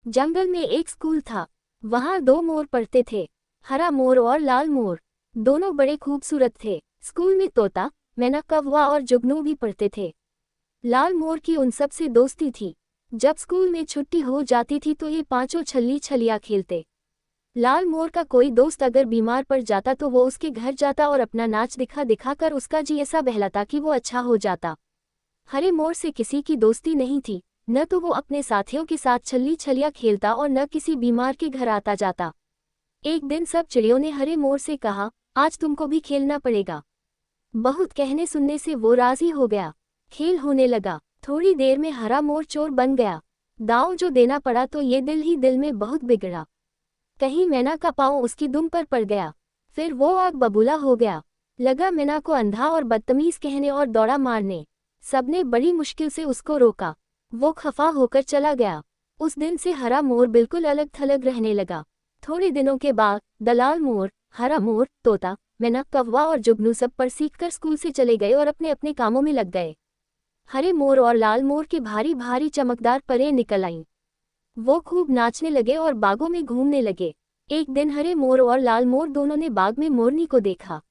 जंगल में एक स्कूल था। वहां दो मोर पढ़ते थे, हरा मोर और लाल मोर। दोनों बड़े खूबसूरत थे। स्कूल में तोता, मैना, कौवा और जुगनू भी पढ़ते थे। लाल मोर की उन सब से दोस्ती थी। जब स्कूल में छुट्टी हो जाती थी तो ये पांचों छल्ली छलिया खेलते। लाल मोर का कोई दोस्त अगर बीमार पड़ जाता तो वो उसके घर जाता और अपना नाच दिखा दिखा कर उसका जी ऐसा बहलाता कि वो अच्छा हो जाता। हरे मोर से किसी की दोस्ती नहीं थी, न तो वो अपने साथियों के साथ छल्ली छलिया खेलता और न किसी बीमार के घर आता जाता। एक दिन सब चिड़ियों ने हरे मोर से कहा, आज तुमको भी खेलना पड़ेगा। बहुत कहने सुनने से वो राजी हो गया। खेल होने लगा। थोड़ी देर में हरा मोर चोर बन गया। दांव जो देना पड़ा तो ये दिल ही दिल में बहुत बिगड़ा। कहीं मैना का पांव उसकी दुम पर पड़ गया। फिर वो आग बबूला हो गया। लगा मैना को अंधा और बदतमीज कहने और दौड़ा मारने। सबने बड़ी मुश्किल से उसको रोका। वो खफा होकर चला गया। उस दिन से हरा मोर बिल्कुल अलग थलग रहने लगा। थोड़े दिनों के बाद दलाल मोर, हरा मोर, तोता, मैना, कौवा और जुगनू सब पर सीखकर स्कूल से चले गए और अपने अपने कामों में लग गए। हरे मोर और लाल मोर के भारी भारी चमकदार परें निकल आईं। वो खूब नाचने लगे और बागों में घूमने लगे। एक दिन हरे मोर और लाल मोर दोनों ने बाग में मोरनी को देखा।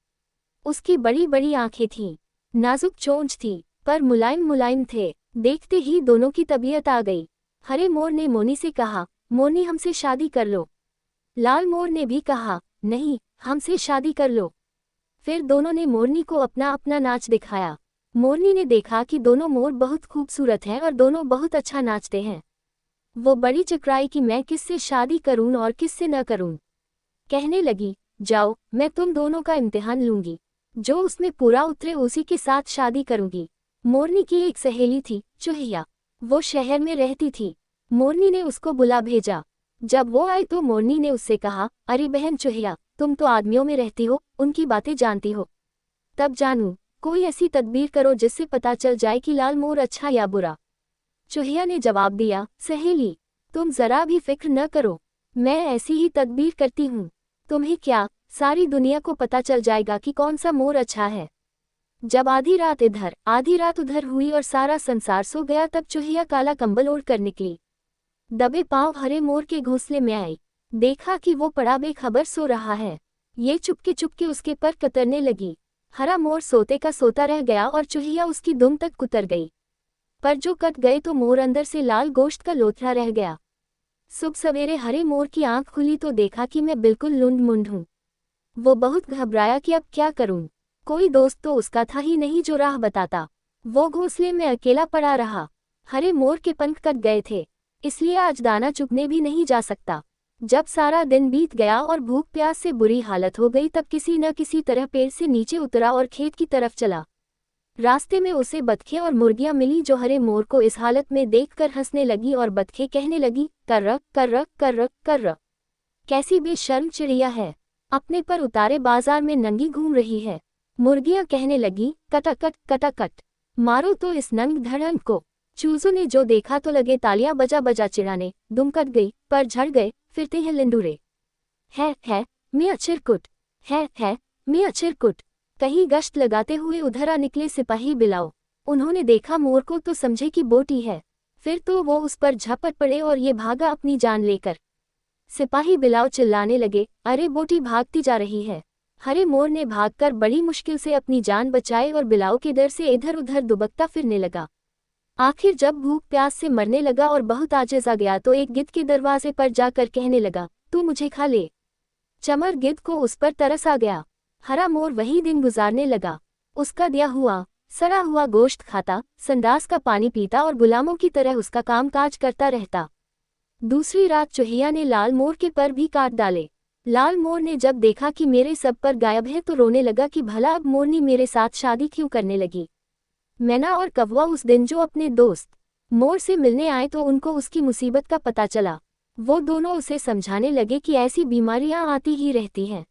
उसकी बड़ी बड़ी आंखें थीं, नाजुक चोंच थी, पर मुलायम मुलायम थे। देखते ही दोनों की तबीयत आ गई। हरे मोर ने मोरनी से कहा, मोरनी हमसे शादी कर लो। लाल मोर ने भी कहा, नहीं, हमसे शादी कर लो। फिर दोनों ने मोरनी को अपना अपना नाच दिखाया। मोरनी ने देखा कि दोनों मोर बहुत खूबसूरत हैं और दोनों बहुत अच्छा नाचते हैं। वो बड़ी चकराई कि मैं किससे शादी करूं और किससे न करूं। कहने लगी, जाओ, मैं तुम दोनों का इम्तिहान लूंगी। जो उसमें पूरा उतरे उसी के साथ शादी करूंगी। मोरनी की एक सहेली थी, चूहिया। वो शहर में रहती थी। मोरनी ने उसको बुला भेजा। जब वो आई तो मोरनी ने उससे कहा, अरे बहन चूहिया, तुम तो आदमियों में रहती हो, उनकी बातें जानती हो। तब जानूं, कोई ऐसी तदबीर करो जिससे पता चल जाए कि लाल मोर अच्छा या बुरा। चूहिया ने जवाब दिया, सहेली, तुम जरा भी फिक्र न करो, मैं ऐसी ही तदबीर करती हूँ। तुम्हें क्या, सारी दुनिया को पता चल जाएगा कि कौन सा मोर अच्छा है। जब आधी रात इधर आधी रात उधर हुई और सारा संसार सो गया तब चूहिया काला कंबल ओढ़ कर निकली। दबे पांव हरे मोर के घोंसले में आई। देखा कि वो पड़ा बेखबर सो रहा है। ये चुपके चुपके उसके पर कतरने लगी। हरा मोर सोते का सोता रह गया और चूहिया उसकी दुम तक कुतर गई। पर जो कट गए तो मोर अंदर से लाल गोश्त का लोथरा रह गया। सुबह सवेरे हरे मोर की आंख खुली तो देखा कि मैं बिल्कुल लुंड मुंड हूँ। वो बहुत घबराया कि अब क्या करूं। कोई दोस्त तो उसका था ही नहीं जो राह बताता। वो घोंसले में अकेला पड़ा रहा। हरे मोर के पंख कट गए थे, इसलिए आज दाना चुगने भी नहीं जा सकता। जब सारा दिन बीत गया और भूख प्यास से बुरी हालत हो गई तब किसी न किसी तरह पेड़ से नीचे उतरा और खेत की तरफ चला। रास्ते में उसे बतखें और मुर्गियां मिली जो हरे मोर को इस हालत में देखकर हंसने लगी और बतखें कहने लगी, कर्र कर्र कर्र कर्र, कैसी बेशर्म चिड़िया है, अपने पर उतारे बाजार में नंगी घूम रही है। मुर्गियां कहने लगी, कटाकट कटाकट, मारो तो इस नंग धड़न को। चूजों ने जो देखा तो लगे तालियां बजा बजा चिढ़ाने, दुम कट गई, पर झड़ गए, फिरते हैं लिंडूरे। है मियां चिरकुट, है मियां चिरकुट। कहीं गश्त लगाते हुए उधर आ निकले सिपाही बिलाओ। उन्होंने देखा मोर को तो समझे कि बोटी है। फिर तो वो उस पर झपट पड़े और ये भागा अपनी जान लेकर। सिपाही बिलाव चिल्लाने लगे, अरे बोटी भागती जा रही है। हरे मोर ने भागकर बड़ी मुश्किल से अपनी जान बचाई और बिलाव के डर से इधर उधर दुबकता फिरने लगा। आखिर जब भूख प्यास से मरने लगा और बहुत आजिज़ आ गया तो एक गिद्ध के दरवाजे पर जाकर कहने लगा, तू मुझे खा ले। चमर गिद्ध को उस पर तरस आ गया। हरा मोर वही दिन गुजारने लगा। उसका दिया हुआ सड़ा हुआ गोश्त खाता, संडास का पानी पीता और गुलामों की तरह उसका काम काज करता रहता। दूसरी रात चूहिया ने लाल मोर के पर भी काट डाले। लाल मोर ने जब देखा कि मेरे सब पर गायब है तो रोने लगा कि भला अब मोरनी मेरे साथ शादी क्यों करने लगी। मैना और कौवा उस दिन जो अपने दोस्त मोर से मिलने आए तो उनको उसकी मुसीबत का पता चला। वो दोनों उसे समझाने लगे कि ऐसी बीमारियां आती ही रहती हैं,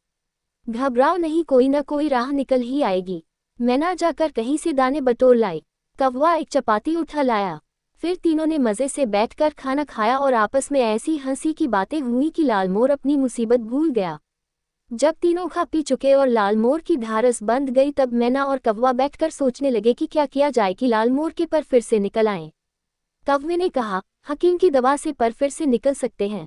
घबराओ नहीं, कोई न कोई राह निकल ही आएगी। मैना जाकर कहीं से दाने बटोर लाई। कौवा एक चपाती उठा लाया। फिर तीनों ने मज़े से बैठकर खाना खाया और आपस में ऐसी हंसी की बातें हुई कि लाल मोर अपनी मुसीबत भूल गया। जब तीनों खा पी चुके और लाल मोर की ढारस बंध गई तब मैना और कौवा बैठकर सोचने लगे कि क्या किया जाए कि लाल मोर के पर फिर से निकल आएं। कौवे ने कहा, हकीम की दवा से पर फिर से निकल सकते हैं।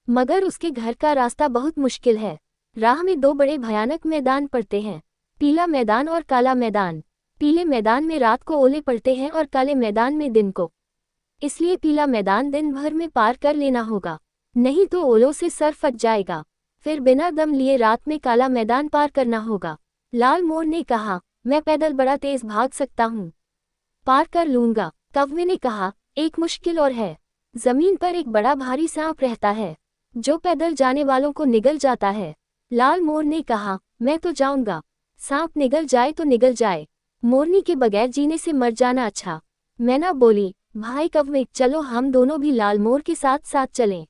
मगर उसके घर का रास्ता बहुत मुश्किल है। राह में दो बड़े भयानक मैदान पड़ते हैं, पीला मैदान और काला मैदान। पीले मैदान में रात को ओले पड़ते हैं और काले मैदान में दिन को। इसलिए पीला मैदान दिन भर में पार कर लेना होगा, नहीं तो ओलों से सर फट जाएगा। फिर बिना दम लिए रात में काला मैदान पार करना होगा। लाल मोर ने कहा, मैं पैदल बड़ा तेज भाग सकता हूँ, पार कर लूंगा। कौवे ने कहा, एक मुश्किल और है। जमीन पर एक बड़ा भारी सांप रहता है, जो पैदल जाने वालों को निगल जाता है। लाल मोर ने कहा, मैं तो जाऊंगा, सांप निगल जाए तो निगल जाए, मोरनी के बगैर जीने से मर जाना अच्छा। मैना बोली, भाई कौवे, चलो हम दोनों भी लाल मोर के साथ साथ चलें।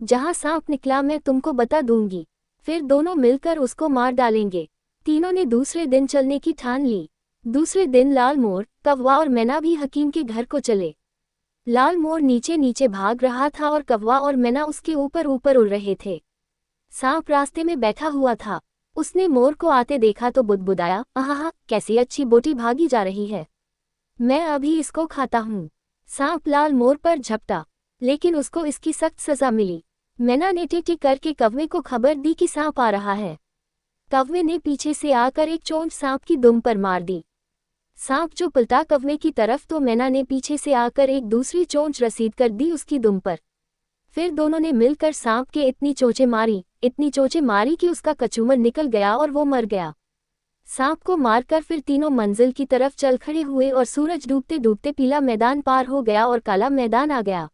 जहां सांप निकला मैं तुमको बता दूंगी, फिर दोनों मिलकर उसको मार डालेंगे। तीनों ने दूसरे दिन चलने की ठान ली। दूसरे दिन लाल मोर, कौवा और मैना भी हकीम के घर को चले। लाल मोर नीचे नीचे भाग रहा था और कौवा और मैना उसके ऊपर ऊपर उड़ रहे थे। सांप रास्ते में बैठा हुआ था। उसने मोर को आते देखा तो बुदबुदाया, आहा, कैसी अच्छी बोटी भागी जा रही है, मैं अभी इसको खाता हूँ। सांप लाल मोर पर झपटा, लेकिन उसको इसकी सख्त सजा मिली। मैना ने टिक टिक करके कौवे को खबर दी कि सांप आ रहा है। कौवे ने पीछे से आकर एक चोंच सांप की दुम पर मार दी। सांप जो पलटा कौवे की तरफ तो मैना ने पीछे से आकर एक दूसरी चोंच रसीद कर दी उसकी दुम पर। फिर दोनों ने मिलकर सांप के इतनी चोंचें मारी कि उसका कचूमर निकल गया और वो मर गया। सांप को मारकर फिर तीनों मंजिल की तरफ चल खड़े हुए और सूरज डूबते डूबते पीला मैदान पार हो गया और काला मैदान आ गया।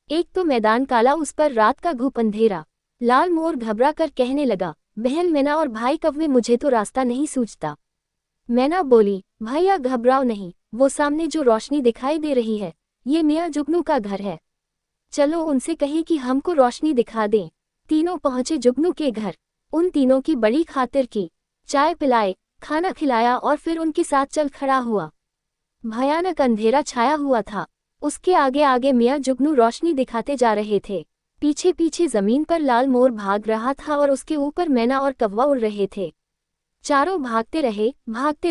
एक तो मैदान काला, उस पर रात का घुप अंधेरा। लाल मोर घबरा कर कहने लगा, बहन मैना और भाई कौवे, मुझे तो रास्ता नहीं सूझता। मैना बोली, भैया घबराओ नहीं, वो सामने जो रोशनी दिखाई दे रही है, ये मियाँ जुगनू का घर है। चलो उनसे कहें कि हमको रोशनी दिखा दें। तीनों पहुंचे जुगनू के घर। उन तीनों की बड़ी खातिर की, चाय पिलाए, खाना खिलाया और फिर उनके साथ चल खड़ा हुआ। भयानक अंधेरा छाया हुआ था। उसके आगे आगे मियाँ जुगनू रोशनी दिखाते जा रहे थे। पीछे पीछे जमीन पर लाल मोर भाग रहा था और उसके ऊपर मैना और कौवा उड़ रहे थे। चारों भागते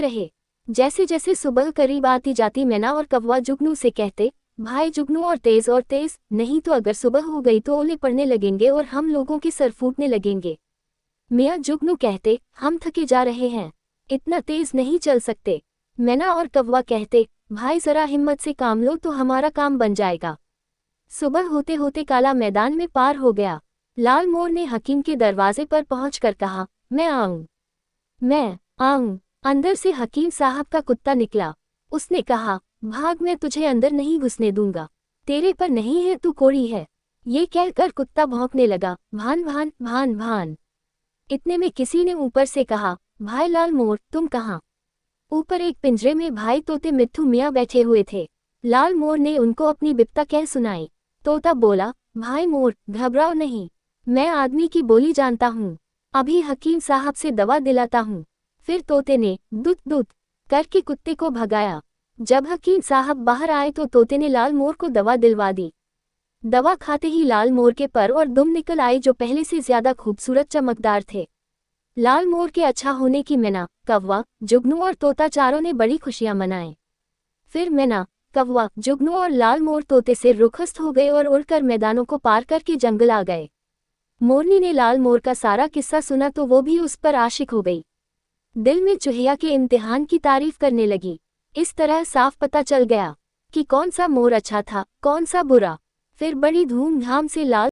रहे। जैसे जैसे सुबह करीब आती जाती मैना और कौवा जुगनू से कहते, भाई जुगनू और तेज, नहीं तो अगर सुबह हो गई तो ओले पड़ने लगेंगे और हम लोगों के सर फूटने लगेंगे। मियाँ जुगनू कहते, हम थके जा रहे हैं, इतना तेज नहीं चल सकते। मैना और कौवा कहते, भाई जरा हिम्मत से काम लो तो हमारा काम बन जाएगा। सुबह होते होते काला मैदान में पार हो गया। लाल मोर ने हकीम के दरवाजे पर पहुंचकर कहा, मैं आऊं। अंदर से हकीम साहब का कुत्ता निकला। उसने कहा, भाग, मैं तुझे अंदर नहीं घुसने दूंगा, तेरे पर नहीं है, तू कोड़ी है। ये कहकर कुत्ता भौंकने लगा, भान भान भान भान। इतने में किसी ने ऊपर से कहा, भाई लाल मोर, तुम कहाँ? ऊपर एक पिंजरे में भाई तोते मिट्ठू मियाँ बैठे हुए थे। लाल मोर ने उनको अपनी बिपता कह सुनाई। तोता बोला, भाई मोर, घबराओ नहीं, मैं आदमी की बोली जानता हूँ, अभी हकीम साहब से दवा दिलाता हूँ। फिर तोते ने दुत दुत करके कुत्ते को भगाया। जब हकीम साहब बाहर आए तो तोते ने लाल मोर को दवा दिलवा दी। दवा खाते ही लाल मोर के पर और दुम निकल आए, जो पहले से ज्यादा खूबसूरत चमकदार थे। लाल मोर के अच्छा होने की मैना, कौवा, जुगनू और तोता चारों ने बड़ी खुशियां मनाए। फिर मैना, कौवा, जुगनू और लाल मोर तोते से रुखस्त हो गए और उड़कर मैदानों को पार करके जंगल आ गए। मोरनी ने लाल मोर का सारा किस्सा सुना तो वो भी उस पर आशिक हो गई। दिल में चुहिया के इम्तिहान की तारीफ करने लगी। इस तरह साफ पता चल गया कि कौन सा मोर अच्छा था, कौन सा बुरा। फिर बड़ी धूमधाम से लाल